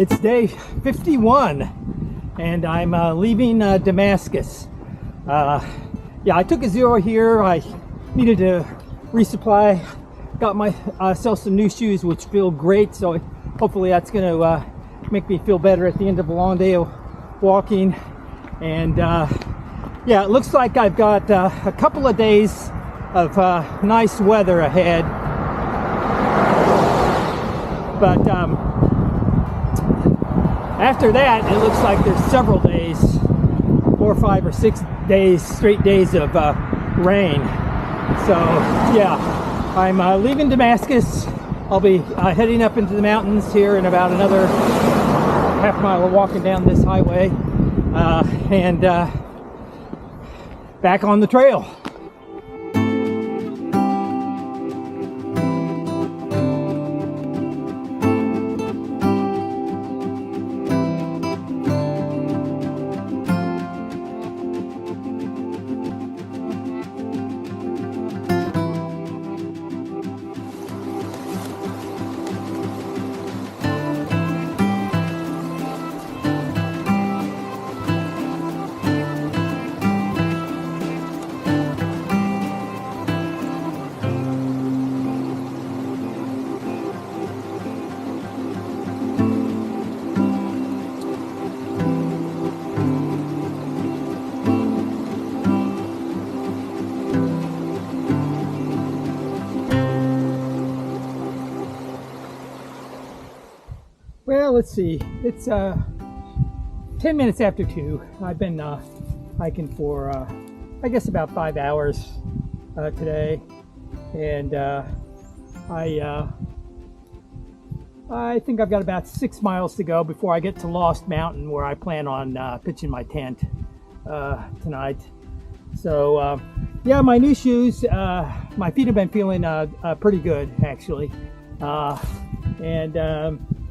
It's day 51 and I'm leaving Damascus. Yeah, I took a zero here. I needed to resupply. Got myself some new shoes which feel great, so hopefully that's going to make me feel better at the end of a long day of walking. And yeah, it looks like I've got a couple of days of nice weather ahead. But after that, it looks like there's several days, 4, 5, or 6 days, straight days of rain. So yeah, I'm leaving Damascus. I'll be heading up into the mountains here in about another half mile of walking down this highway and back on the trail. Well, let's see. It's 10 minutes after 2. I've been hiking for, I guess, about 5 hours today. And I think I've got about 6 miles to go before I get to Lost Mountain, where I plan on pitching my tent tonight. So, yeah, my new shoes, my feet have been feeling pretty good, actually.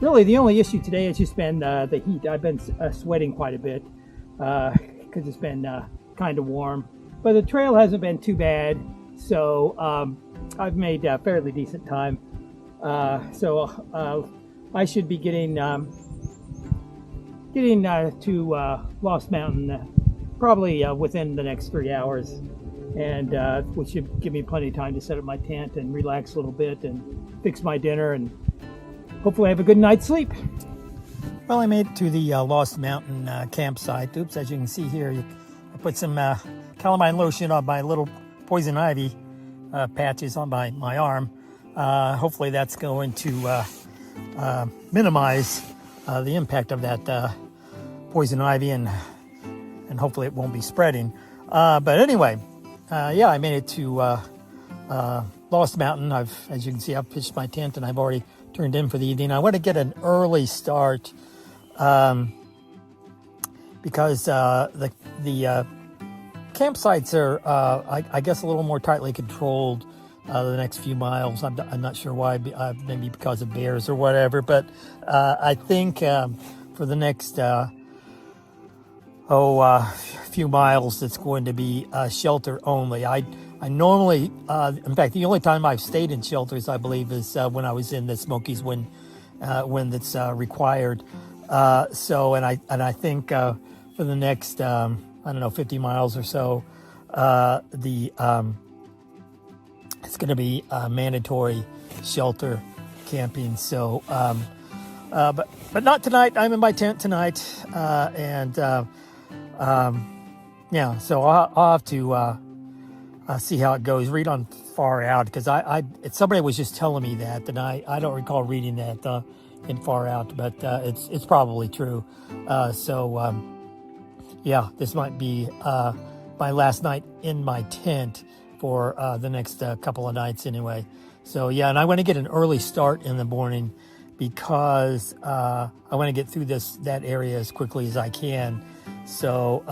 Really, the only issue today has just been the heat. I've been sweating quite a bit because it's been kind of warm. But the trail hasn't been too bad, so I've made fairly decent time. So I should be getting to Lost Mountain probably within the next 3 hours. And which should give me plenty of time to set up my tent and relax a little bit and fix my dinner and hopefully have a good night's sleep. Well, I made it to the Lost Mountain campsite. Oops, as you can see here, I put some calamine lotion on my little poison ivy patches on my arm. Hopefully that's going to minimize the impact of that poison ivy and hopefully it won't be spreading. But anyway, yeah, I made it to Lost Mountain. As you can see, I've pitched my tent and I've already turned in for the evening. I want to get an early start because the campsites are, I guess, a little more tightly controlled the next few miles. I'm not sure why, maybe because of bears or whatever, but I think for the next few miles, it's going to be shelter only. I normally, in fact, the only time I've stayed in shelters, I believe, is when I was in the Smokies when that's required. So, and I think for the next, I don't know, 50 miles or so, it's going to be mandatory shelter camping. So, but not tonight. I'm in my tent tonight, yeah. So I'll have to. See how it goes. Read on Far Out, because somebody was just telling me that, and I don't recall reading that in Far Out, but it's probably true. Yeah, this might be my last night in my tent for the next couple of nights anyway. So yeah, and I want to get an early start in the morning because I want to get through that area as quickly as I can. So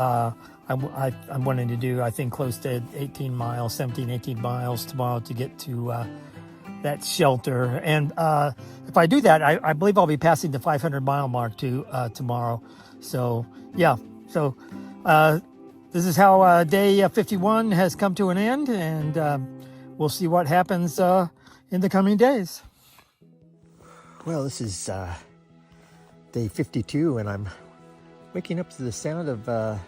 I'm wanting to do, I think, close to 18 miles tomorrow to get to that shelter. And if I do that, I believe I'll be passing the 500-mile mark tomorrow. So, yeah. So this is how day 51 has come to an end, and we'll see what happens in the coming days. Well, this is day 52, and I'm waking up to the sound of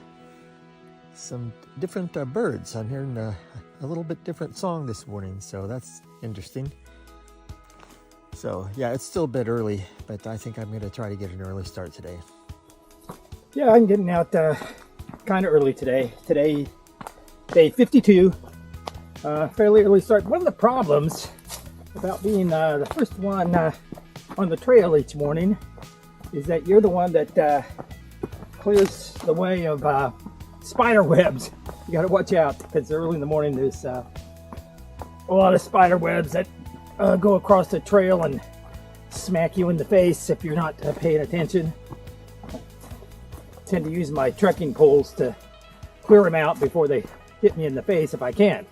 some different birds. I'm hearing a little bit different song this morning, so that's interesting. So yeah, it's still a bit early, but I think I'm going to try to get an early start today. Yeah, I'm getting out kind of early today. Today, day 52, fairly early start. One of the problems about being the first one on the trail each morning is that you're the one that clears the way of spider webs. You got to watch out because early in the morning there's a lot of spider webs that go across the trail and smack you in the face if you're not paying attention. I tend to use my trekking poles to clear them out before they hit me in the face if I can.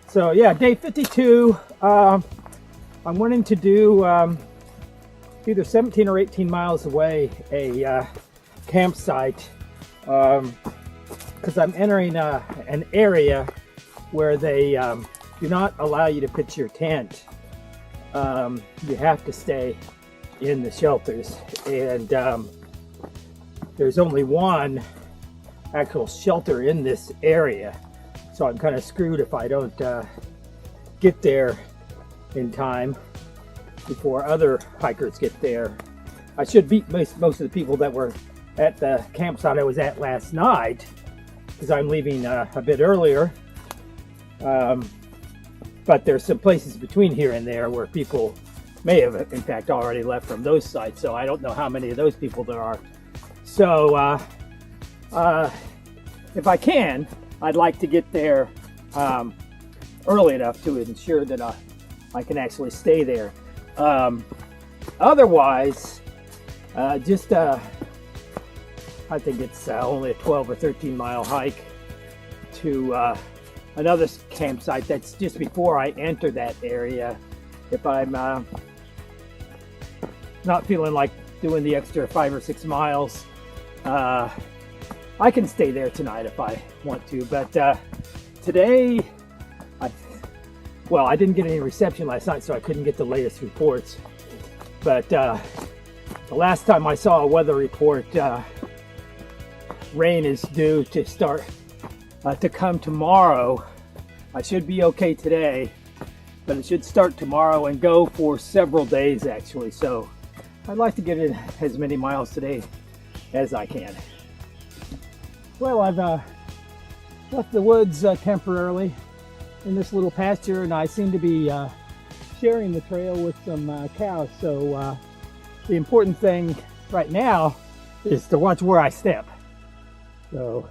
So yeah, day 52. I'm wanting to do either 17 or 18 miles away a campsite because I'm entering an area where they do not allow you to pitch your tent. You have to stay in the shelters, and there's only one actual shelter in this area, so I'm kind of screwed if I don't get there in time before other hikers get there. I should beat most of the people that were at the campsite I was at last night because I'm leaving a bit earlier. But there's some places between here and there where people may have, in fact, already left from those sites. So I don't know how many of those people there are. So if I can, I'd like to get there early enough to ensure that I can actually stay there. Otherwise, I think it's only a 12 or 13 mile hike to another campsite that's just before I enter that area. If I'm not feeling like doing the extra 5 or 6 miles, I can stay there tonight if I want to. But today, I didn't get any reception last night, so I couldn't get the latest reports. But the last time I saw a weather report, rain is due to start to come tomorrow. I should be okay today, but it should start tomorrow and go for several days actually. So I'd like to get in as many miles today as I can. Well, I've left the woods temporarily in this little pasture, and I seem to be sharing the trail with some cows. So the important thing right now is to watch where I step. So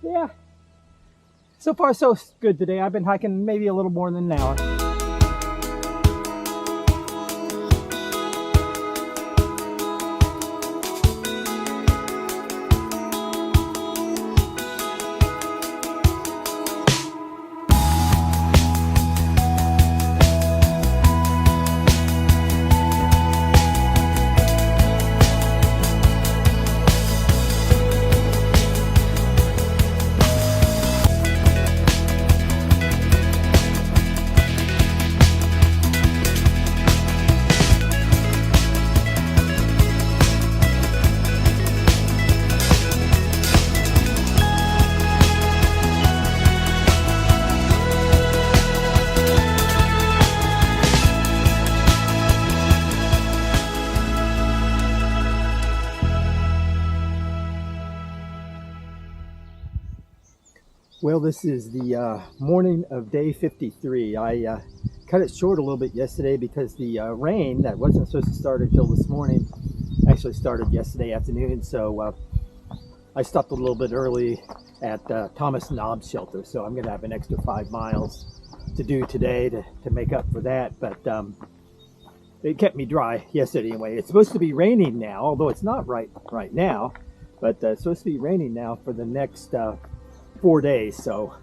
yeah, so far so good today. I've been hiking maybe a little more than an hour. Well, this is the morning of day 53. I cut it short a little bit yesterday because the rain that wasn't supposed to start until this morning actually started yesterday afternoon. So I stopped a little bit early at Thomas Knob's shelter. So I'm going to have an extra 5 miles to do today to make up for that. But it kept me dry yesterday anyway. It's supposed to be raining now, although it's not right now. But it's supposed to be raining now for the next 4 days, so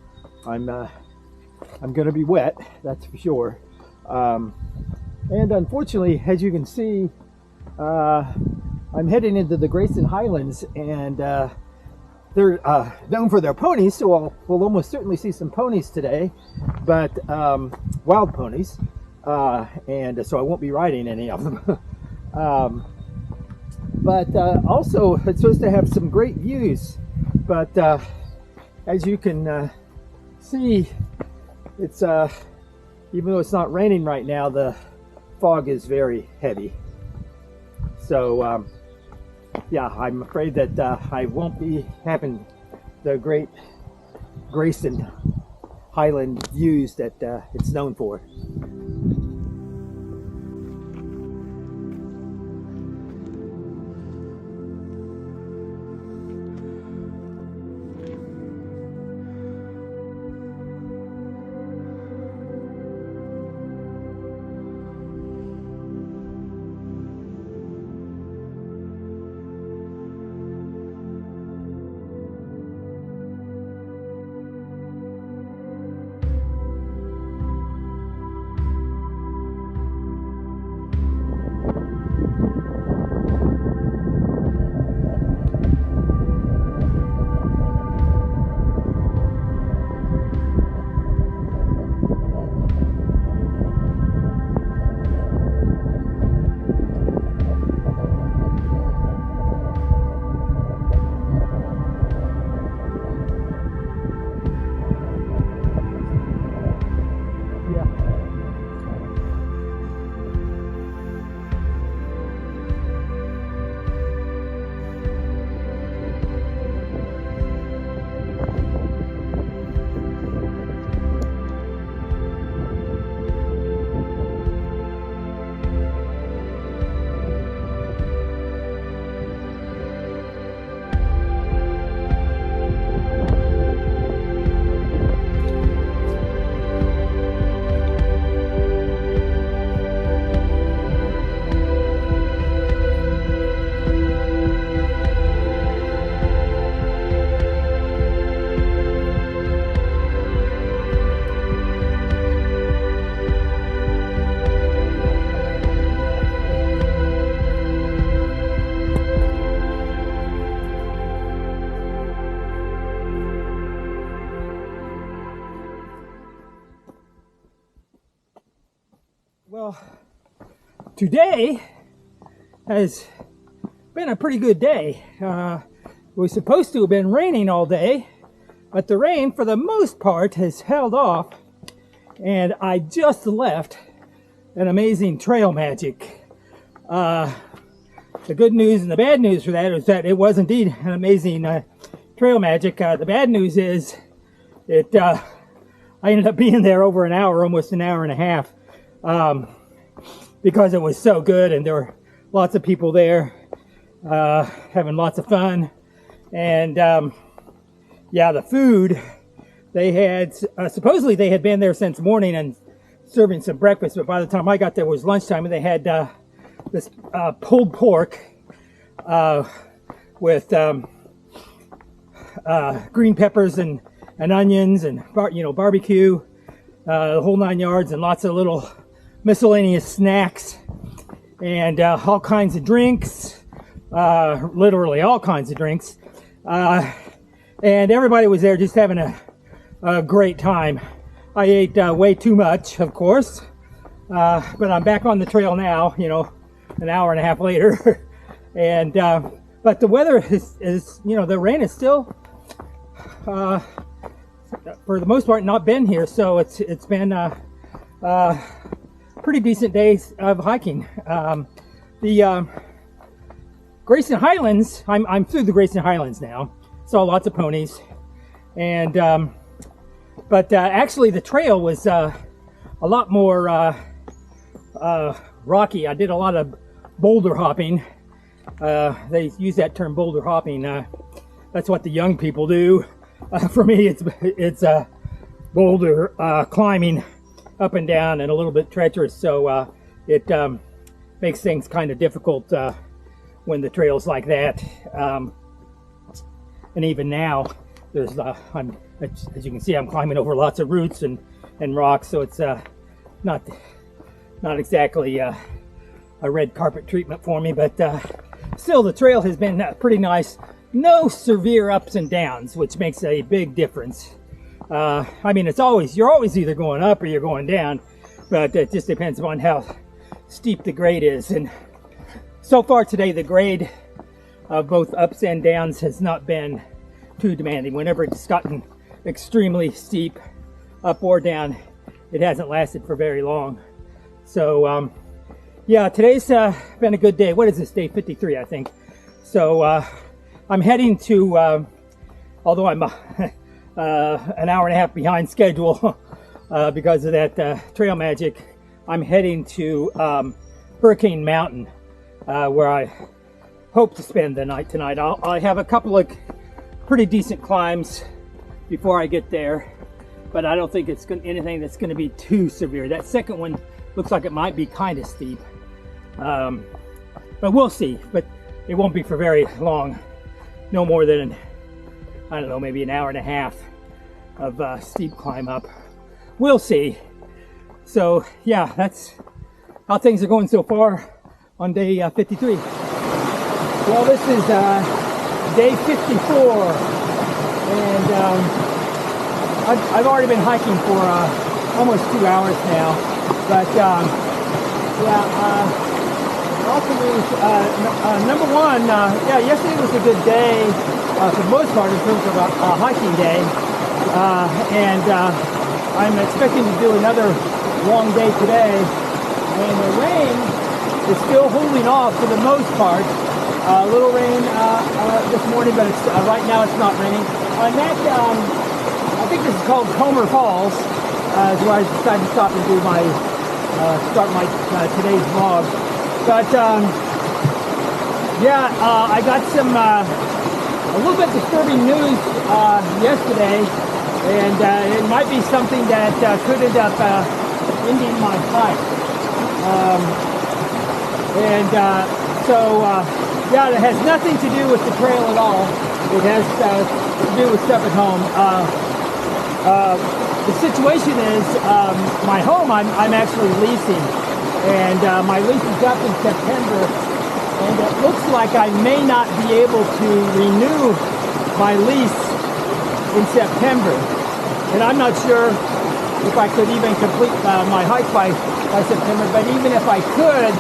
I'm gonna be wet, that's for sure. And unfortunately, as you can see, I'm heading into the Grayson Highlands, and they're known for their ponies, so we'll almost certainly see some ponies today, but wild ponies, and so I won't be riding any of them. but also it's supposed to have some great views. But as you can see, it's even though it's not raining right now, the fog is very heavy. So yeah, I'm afraid that I won't be having the great Grayson Highland views that it's known for. Well, today has been a pretty good day. It was supposed to have been raining all day, but the rain for the most part has held off, and I just left an amazing trail magic. The good news and the bad news for that is that it was indeed an amazing trail magic. The bad news is I ended up being there over an hour, almost an hour and a half. Because it was so good, and there were lots of people there having lots of fun. And yeah, the food, they had supposedly they had been there since morning and serving some breakfast, but by the time I got there it was lunchtime, and they had this pulled pork with green peppers and onions and barbecue, the whole 9 yards, and lots of little miscellaneous snacks, and all kinds of drinks, literally all kinds of drinks, and everybody was there just having a great time. I ate way too much, of course, but I'm back on the trail now, an hour and a half later, and but the weather is the rain is still for the most part not been here, so it's been pretty decent days of hiking. The Grayson Highlands, I'm through the Grayson Highlands now. Saw lots of ponies, and but actually the trail was a lot more rocky. I did a lot of boulder hopping. They use that term, boulder hopping. That's what the young people do. For me, it's boulder climbing up and down and a little bit treacherous, so it makes things kind of difficult when the trail's like that. And even now, there's as you can see, I'm climbing over lots of roots and rocks, so it's not exactly a red carpet treatment for me, but still the trail has been pretty nice. No severe ups and downs, which makes a big difference. I mean, you're always either going up or you're going down, but it just depends upon how steep the grade is. And so far today, the grade both ups and downs has not been too demanding. Whenever it's gotten extremely steep, up or down, it hasn't lasted for very long. So yeah, today's been a good day. What is this, day 53, I think. So I'm heading to, although I'm an hour and a half behind schedule because of that trail magic, I'm heading to Hurricane Mountain, where I hope to spend the night tonight. I have a couple of pretty decent climbs before I get there, but I don't think it's anything that's going to be too severe. That second one looks like it might be kind of steep, but we'll see. But it won't be for very long, no more than, I don't know, maybe an hour and a half of steep climb up. We'll see. So yeah, that's how things are going so far on day 53. Well, this is day 54, and I've already been hiking for almost 2 hours now. But yeah, lots of news. Number one, yeah, yesterday was a good day for the most part in terms of a hiking day, and I'm expecting to do another long day today. And the rain is still holding off for the most part. A little rain this morning, but it's, right now it's not raining. I'm at, I think this is called Comer Falls, is where I decided to stop and do my, start my today's vlog. But yeah, I got some a little bit disturbing news yesterday, and it might be something that could end up ending my hike. So yeah, it has nothing to do with the trail at all. It has to do with stuff at home. The situation is my home I'm actually leasing, and my lease is up in September, and it looks like I may not be able to renew my lease in September, and I'm not sure if I could even complete my hike by September. But even if I could,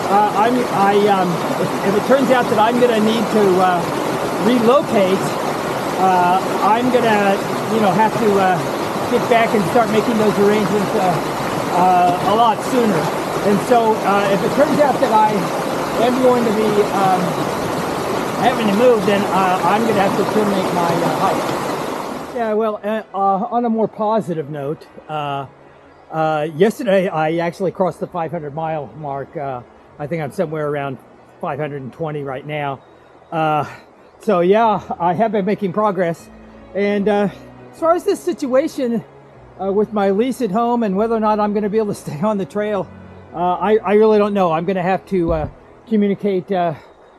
if it turns out that I'm going to need to relocate, I'm going to, have to get back and start making those arrangements a lot sooner. And so, if it turns out that I am going to be having to move, then I'm going to have to terminate my hike. Yeah, well, on a more positive note, yesterday I actually crossed the 500-mile mark. I think I'm somewhere around 520 right now. So yeah, I have been making progress. And as far as this situation with my lease at home and whether or not I'm going to be able to stay on the trail, I really don't know. I'm going to have to communicate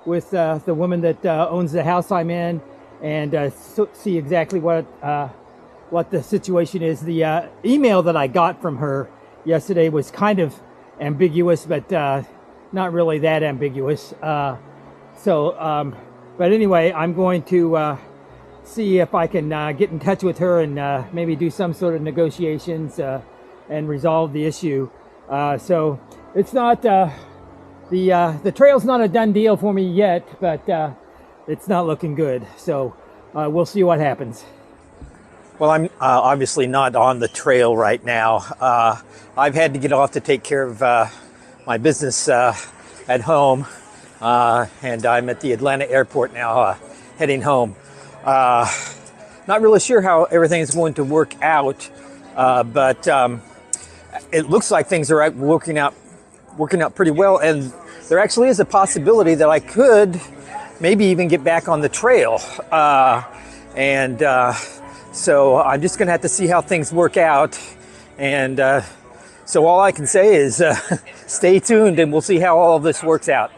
with the woman that owns the house I'm in, and see exactly what the situation is. The email that I got from her yesterday was kind of ambiguous, but not really that ambiguous. But anyway, I'm going to see if I can get in touch with her and maybe do some sort of negotiations and resolve the issue. So it's not the trail's not a done deal for me yet, but it's not looking good. So we'll see what happens. Well, I'm obviously not on the trail right now. I've had to get off to take care of my business at home, and I'm at the Atlanta airport now, heading home. Not really sure how everything's going to work out, but it looks like things are working out pretty well, and there actually is a possibility that I could maybe even get back on the trail. So I'm just going to have to see how things work out. And so all I can say is stay tuned, and we'll see how all of this works out.